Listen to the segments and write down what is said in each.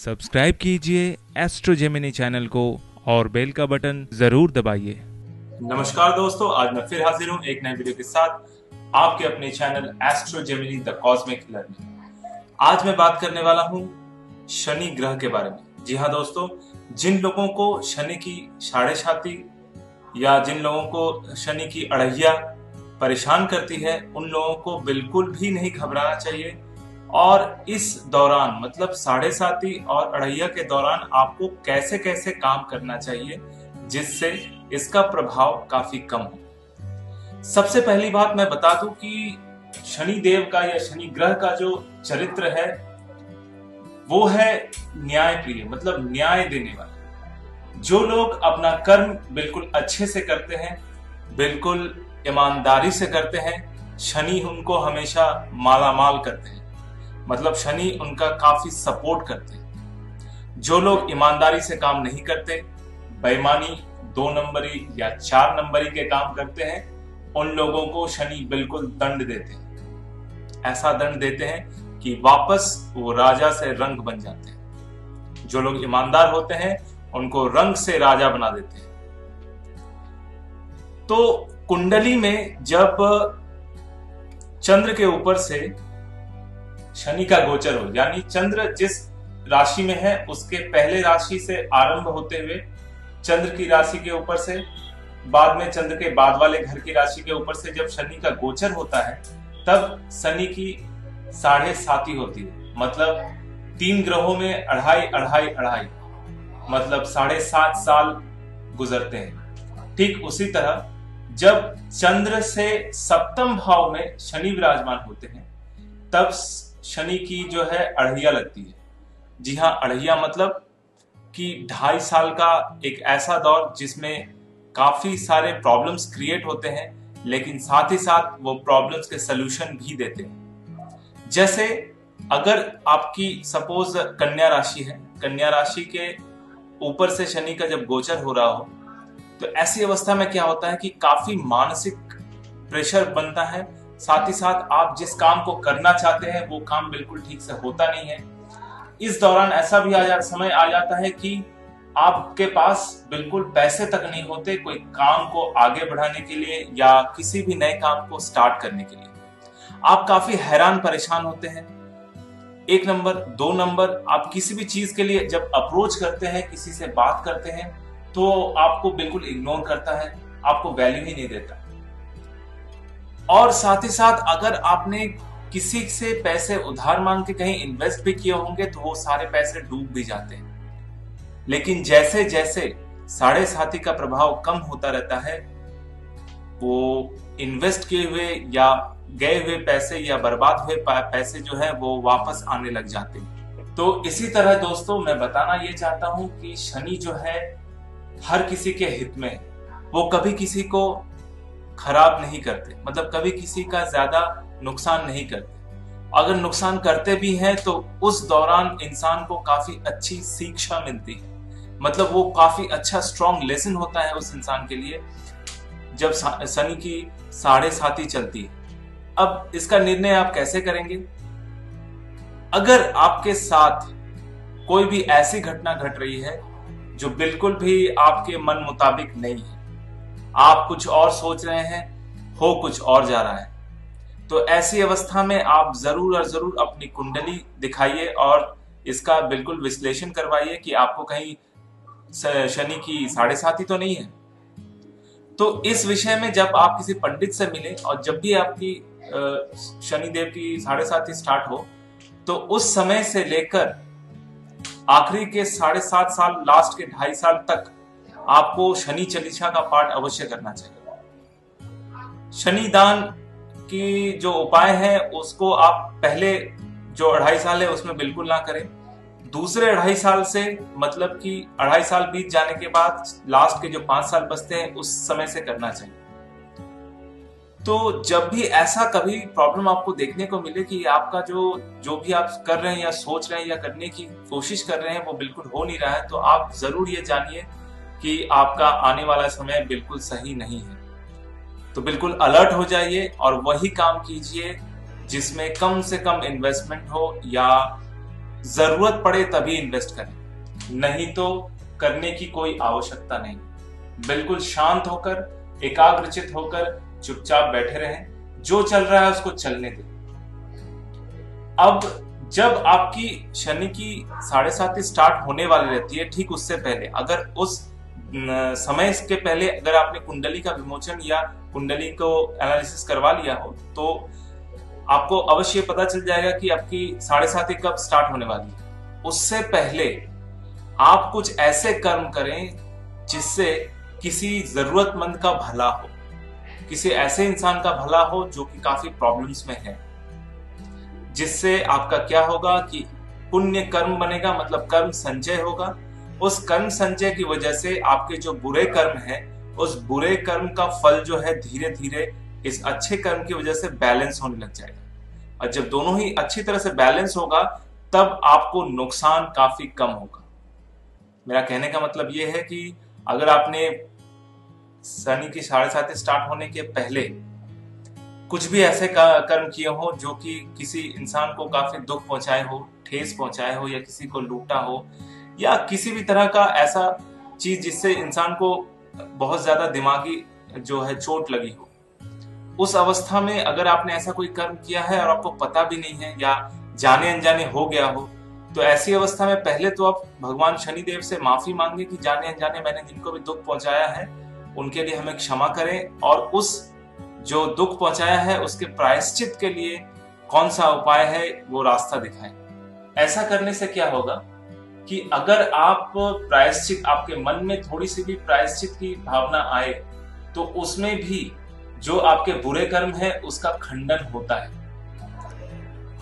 Subscribe कीजिए astro Gemini channel को और बेल का बटन जरूर दबाइए। नमस्कार दोस्तों, आज मैं फिर हाजिर हूँ एक नए वीडियो के साथ आपके अपने channel Astro Gemini the Cosmic Healer में। आज मैं बात करने वाला हूँ शनि ग्रह के बारे में। जी हाँ दोस्तों, जिन लोगों को शनि की साढ़े साती या जिन लोगों को शनि की अड़हिया परेशान करती है, उन लोगों को बिल्कुल भी नहीं घबराना चाहिए। और इस दौरान मतलब साढ़े साती और अड़हिया के दौरान आपको कैसे कैसे काम करना चाहिए जिससे इसका प्रभाव काफी कम हो। सबसे पहली बात मैं बता दूं कि शनि देव का या शनि ग्रह का जो चरित्र है वो है न्याय प्रिय, मतलब न्याय देने वाला। जो लोग अपना कर्म बिल्कुल अच्छे से करते हैं, बिल्कुल ईमानदारी से करते हैं, शनि उनको हमेशा मालामाल करते हैं, मतलब शनि उनका काफी सपोर्ट करते हैं। जो लोग ईमानदारी से काम नहीं करते, बेईमानी, 2 नंबरी या 4 नंबरी के काम करते हैं, उन लोगों को शनि बिल्कुल दंड देते हैं। ऐसा दंड देते हैं कि वापस वो राजा से रंग बन जाते हैं। जो लोग ईमानदार होते हैं उनको रंग से राजा बना देते हैं। तो कुंडली में जब चंद्र के ऊपर से शनि का गोचर हो, यानी चंद्र जिस राशि में है उसके पहले राशि से आरंभ होते हुए चंद्र की राशि के ऊपर से, बाद में चंद्र के बाद वाले घर की राशि के ऊपर से जब शनि का गोचर होता है, तब शनि की साढ़े साती होती है। मतलब 3 ग्रहों में अढ़ाई मतलब 7.5 साल गुजरते हैं। ठीक उसी तरह जब चंद्र से सप्तम भाव में शनि विराजमान होते हैं, तब शनि की जो है अड़हिया लगती है। जी हाँ, अड़हिया मतलब कि 2.5 साल का एक ऐसा दौर जिसमें काफी सारे प्रॉब्लम्स क्रिएट होते हैं, लेकिन साथ ही साथ वो प्रॉब्लम्स के सलूशन भी देते हैं। जैसे अगर आपकी सपोज कन्या राशि है, कन्या राशि के ऊपर से शनि का जब गोचर हो रहा हो, तो ऐसी अवस्था में क्या होता है कि काफी मानसिक प्रेशर बनता है। साथ ही साथ आप जिस काम को करना चाहते हैं वो काम बिल्कुल ठीक से होता नहीं है। इस दौरान ऐसा भी समय आ जाता है कि आपके पास बिल्कुल पैसे तक नहीं होते कोई काम को आगे बढ़ाने के लिए या किसी भी नए काम को स्टार्ट करने के लिए। आप काफी हैरान परेशान होते हैं। 1 नंबर 2 नंबर, आप किसी भी चीज के लिए जब अप्रोच करते हैं, किसी से बात करते हैं, तो आपको बिल्कुल इग्नोर करता है, आपको वैल्यू ही नहीं देता। और साथ ही साथ अगर आपने किसी से पैसे उधार मांग के कहीं इन्वेस्ट भी किए होंगे तो वो सारे पैसे डूब भी जाते हैं। लेकिन जैसे जैसे साढ़े साती का प्रभाव कम होता रहता है, वो इन्वेस्ट किए हुए या गए हुए पैसे या बर्बाद हुए पैसे जो है वो वापस आने लग जाते हैं। तो इसी तरह दोस्तों मैं बताना ये चाहता हूं कि शनि जो है हर किसी के हित में है। वो कभी किसी को खराब नहीं करते, मतलब कभी किसी का ज्यादा नुकसान नहीं करते। अगर नुकसान करते भी हैं तो उस दौरान इंसान को काफी अच्छी शिक्षा मिलती है, मतलब वो काफी अच्छा स्ट्रॉन्ग लेसन होता है उस इंसान के लिए जब शनि की साढ़े साती चलती है। अब इसका निर्णय आप कैसे करेंगे? अगर आपके साथ कोई भी ऐसी घटना घट रही है जो बिल्कुल भी आपके मन मुताबिक नहीं है, आप कुछ और सोच रहे हैं, हो कुछ और जा रहा है, तो ऐसी अवस्था में आप जरूर और जरूर अपनी कुंडली दिखाइए और इसका बिल्कुल विश्लेषण करवाइए कि आपको कहीं शनि की साढ़े साती तो नहीं है। तो इस विषय में जब आप किसी पंडित से मिले और जब भी आपकी शनि देव की साढ़े साती स्टार्ट हो, तो उस समय से लेकर आखिरी के 7.5 साल, लास्ट के 2.5 साल तक आपको शनि चालीसा का पाठ अवश्य करना चाहिए। शनि दान की जो उपाय है उसको आप पहले जो 2.5 साल है उसमें बिल्कुल ना करें। दूसरे 2.5 साल से, मतलब कि 2.5 साल बीत जाने के बाद लास्ट के जो 5 साल बचते हैं उस समय से करना चाहिए। तो जब भी ऐसा कभी प्रॉब्लम आपको देखने को मिले कि आपका जो भी आप कर रहे हैं या सोच रहे हैं या करने की कोशिश कर रहे हैं वो बिल्कुल हो नहीं रहा है, तो आप जरूर ये जानिए कि आपका आने वाला समय बिल्कुल सही नहीं है। तो बिल्कुल अलर्ट हो जाइए और वही काम कीजिए जिसमें कम से कम इन्वेस्टमेंट हो या जरूरत पड़े तभी इन्वेस्ट करें, नहीं तो करने की कोई आवश्यकता नहीं। बिल्कुल शांत होकर, एकाग्रचित होकर चुपचाप बैठे रहें, जो चल रहा है उसको चलने दें। अब जब आपकी शनि की 7.5 स्टार्ट होने वाली रहती है, ठीक उससे पहले अगर उस समय के पहले अगर आपने कुंडली का विमोचन या कुंडली को एनालिसिस करवा लिया हो, तो आपको अवश्य पता चल जाएगा कि आपकी 7.5 कब स्टार्ट होने वाली है। उससे पहले आप कुछ ऐसे कर्म करें जिससे किसी जरूरतमंद का भला हो, किसी ऐसे इंसान का भला हो जो कि काफी प्रॉब्लम्स में है, जिससे आपका क्या होगा कि पुण्य कर्म बनेगा, मतलब कर्म संचय होगा। उस कर्म संचय की वजह से आपके जो बुरे कर्म है, उस बुरे कर्म का फल जो है धीरे धीरे इस अच्छे कर्म की वजह से बैलेंस होने लग जाएगा। और जब दोनों ही अच्छी तरह से बैलेंस होगा, तब आपको नुकसान काफी कम होगा। मेरा कहने का मतलब यह है कि अगर आपने शनि की 7.5 स्टार्ट होने के पहले कुछ भी ऐसे कर्म किए हो जो कि किसी इंसान को काफी दुख पहुंचाए हो, ठेस पहुंचाए हो, या किसी को लूटा हो, या किसी भी तरह का ऐसा चीज जिससे इंसान को बहुत ज्यादा दिमागी जो है चोट लगी हो, उस अवस्था में अगर आपने ऐसा कोई कर्म किया है और आपको पता भी नहीं है या जाने अनजाने हो गया हो, तो ऐसी अवस्था में पहले तो आप भगवान शनिदेव से माफी मांगे कि जाने अनजाने मैंने जिनको भी दुख पहुंचाया है उनके लिए हमें क्षमा करें, और उस जो दुख पहुंचाया है उसके प्रायश्चित के लिए कौन सा उपाय है वो रास्ता दिखाएं। ऐसा करने से क्या होगा कि अगर आप प्रायश्चित, आपके मन में थोड़ी सी भी प्रायश्चित की भावना आए, तो उसमें भी जो आपके बुरे कर्म है उसका खंडन होता है।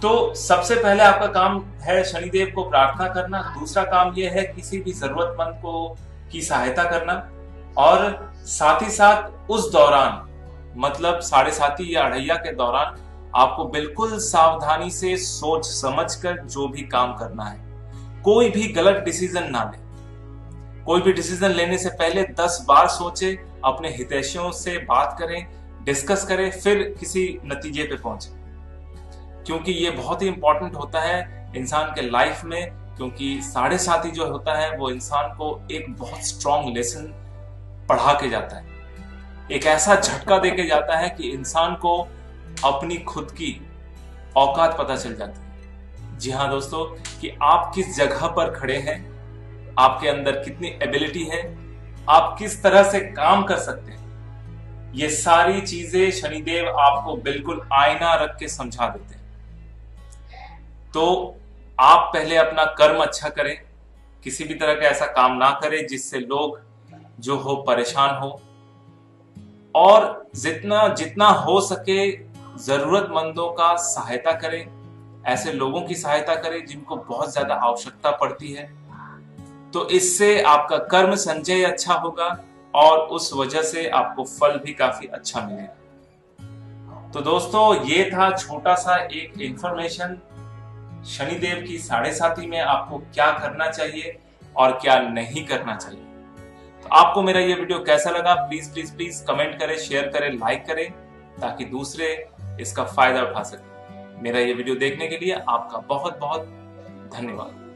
तो सबसे पहले आपका काम है शनिदेव को प्रार्थना करना। दूसरा काम यह है किसी भी जरूरतमंद को की सहायता करना, और साथ ही साथ उस दौरान, मतलब 7.5 या 2.5 के दौरान आपको बिल्कुल सावधानी से सोच समझकर जो भी काम करना है, कोई भी गलत डिसीजन ना ले। कोई भी डिसीजन लेने से पहले 10 बार सोचे, अपने हितैषियों से बात करें, डिस्कस करें, फिर किसी नतीजे पे पहुंचे, क्योंकि ये बहुत ही इंपॉर्टेंट होता है इंसान के लाइफ में। क्योंकि 7.5 जो होता है वो इंसान को एक बहुत स्ट्रॉन्ग लेसन पढ़ा के जाता है, एक ऐसा झटका देके जाता है कि इंसान को अपनी खुद की औकात पता चल जाती है। जी हाँ दोस्तों, कि आप किस जगह पर खड़े हैं, आपके अंदर कितनी एबिलिटी है, आप किस तरह से काम कर सकते हैं, ये सारी चीजें शनिदेव आपको बिल्कुल आईना रख के समझा देते हैं। तो आप पहले अपना कर्म अच्छा करें, किसी भी तरह का ऐसा काम ना करें जिससे लोग जो हो परेशान हो, और जितना जितना हो सके जरूरतमंदों का सहायता करें, ऐसे लोगों की सहायता करें जिनको बहुत ज्यादा आवश्यकता पड़ती है। तो इससे आपका कर्म संचय अच्छा होगा और उस वजह से आपको फल भी काफी अच्छा मिलेगा। तो दोस्तों, ये था छोटा सा एक इंफॉर्मेशन शनिदेव की 7.5 में आपको क्या करना चाहिए और क्या नहीं करना चाहिए। तो आपको मेरा ये वीडियो कैसा लगा, प्लीज प्लीज प्लीज कमेंट करें, शेयर करें, लाइक करें, ताकि दूसरे इसका फायदा उठा सके। मेरा ये वीडियो देखने के लिए आपका बहुत बहुत धन्यवाद।